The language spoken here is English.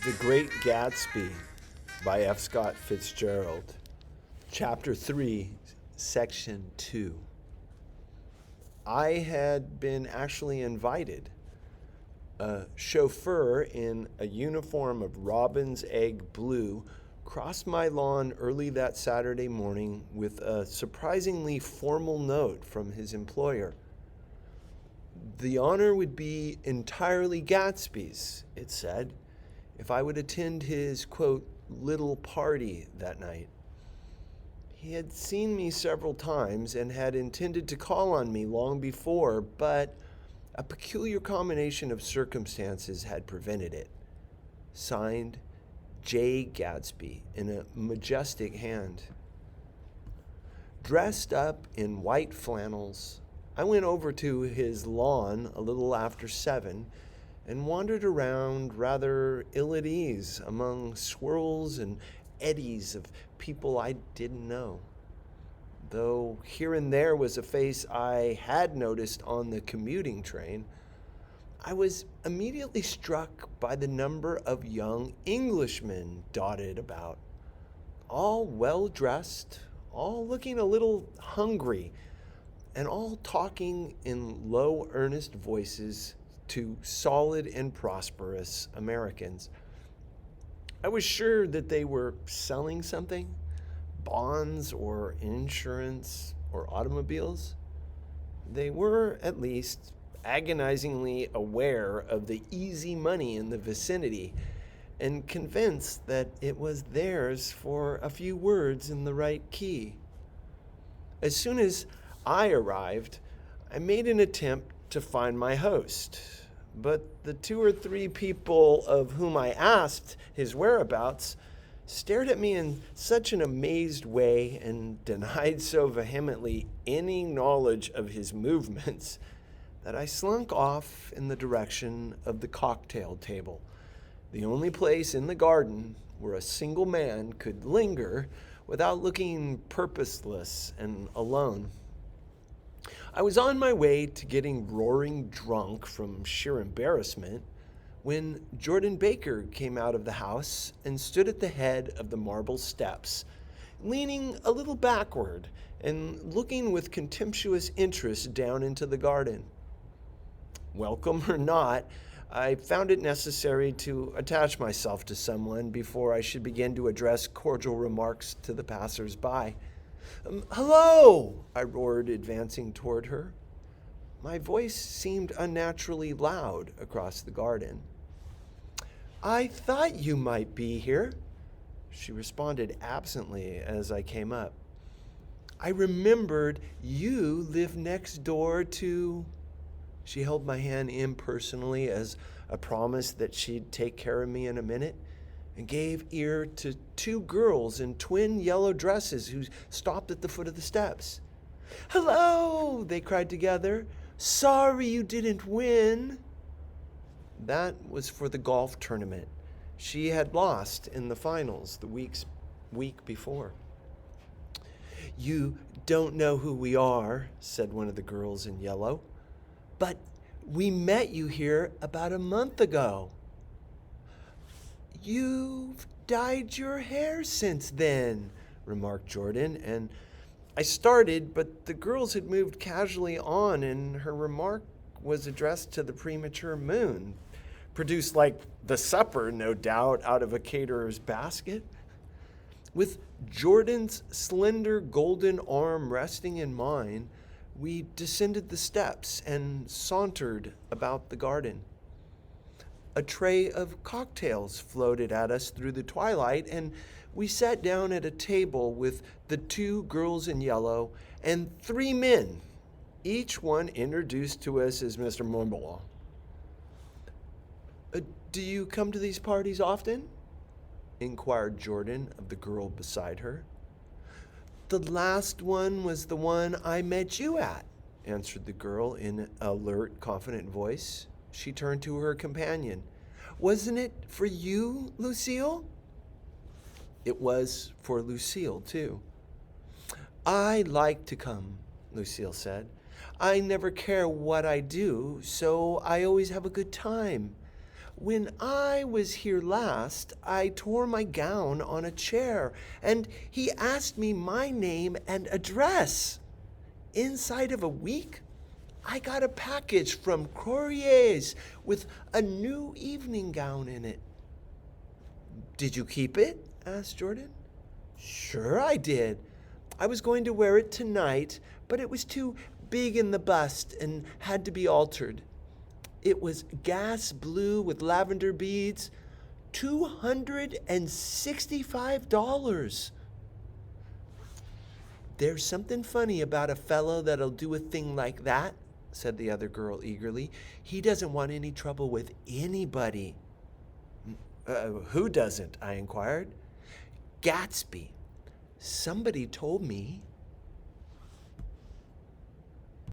The Great Gatsby by F. Scott Fitzgerald. Chapter 3, Section 2. I had been actually invited. A chauffeur in a uniform of robin's egg blue crossed my lawn early that Saturday morning with a surprisingly formal note from his employer. The honor would be entirely Gatsby's, it said, if I would attend his, quote, little party that night. He had seen me several times and had intended to call on me long before, but a peculiar combination of circumstances had prevented it. Signed, J. Gatsby, in a majestic hand. Dressed up in white flannels, I went over to his lawn a little after 7 and wandered around rather ill at ease among swirls and eddies of people I didn't know. Though here and there was a face I had noticed on the commuting train, I was immediately struck by the number of young Englishmen dotted about, all well dressed, all looking a little hungry, and all talking in low, earnest voices to solid and prosperous Americans. I was sure that they were selling something, bonds or insurance or automobiles. They were, at least, agonizingly aware of the easy money in the vicinity and convinced that it was theirs for a few words in the right key. As soon as I arrived, I made an attempt to find my host, but the 2 or 3 people of whom I asked his whereabouts stared at me in such an amazed way and denied so vehemently any knowledge of his movements that I slunk off in the direction of the cocktail table, the only place in the garden where a single man could linger without looking purposeless and alone. I was on my way to getting roaring drunk from sheer embarrassment when Jordan Baker came out of the house and stood at the head of the marble steps, leaning a little backward and looking with contemptuous interest down into the garden. Welcome or not, I found it necessary to attach myself to someone before I should begin to address cordial remarks to the passers-by. "Hello!" I roared, advancing toward her. My voice seemed unnaturally loud across the garden. "I thought you might be here," she responded absently as I came up. "I remembered you live next door to..." She held my hand impersonally as a promise that she'd take care of me in a minute, and gave ear to 2 girls in twin yellow dresses who stopped at the foot of the steps. "Hello!" they cried together. "Sorry you didn't win." That was for the golf tournament. She had lost in the finals the week before. "You don't know who we are," said one of the girls in yellow, "but we met you here about a month ago." "You've dyed your hair since then," remarked Jordan, and I started, but the girls had moved casually on, and her remark was addressed to the premature moon, produced like the supper, no doubt, out of a caterer's basket. With Jordan's slender golden arm resting in mine, we descended the steps and sauntered about the garden. A tray of cocktails floated at us through the twilight, and we sat down at a table with the 2 girls in yellow and 3 men, each one introduced to us as Mr. Montblanc. "Do you come to these parties often?" inquired Jordan of the girl beside her. "The last one was the one I met you at," answered the girl in an alert, confident voice. She turned to her companion. "Wasn't it for you, Lucille?" It was for Lucille, too. "I like to come," Lucille said. "I never care what I do, so I always have a good time. When I was here last, I tore my gown on a chair, and he asked me my name and address. Inside of a week, I got a package from Courrier's with a new evening gown in it. Did you keep it? Asked Jordan. Sure, I did. I was going to wear it tonight, but it was too big in the bust and had to be altered. It was gas blue with lavender beads, $265. There's something funny about a fellow that'll do a thing like that, said the other girl eagerly. He doesn't want any trouble with anybody. Who doesn't? I inquired. Gatsby. Somebody told me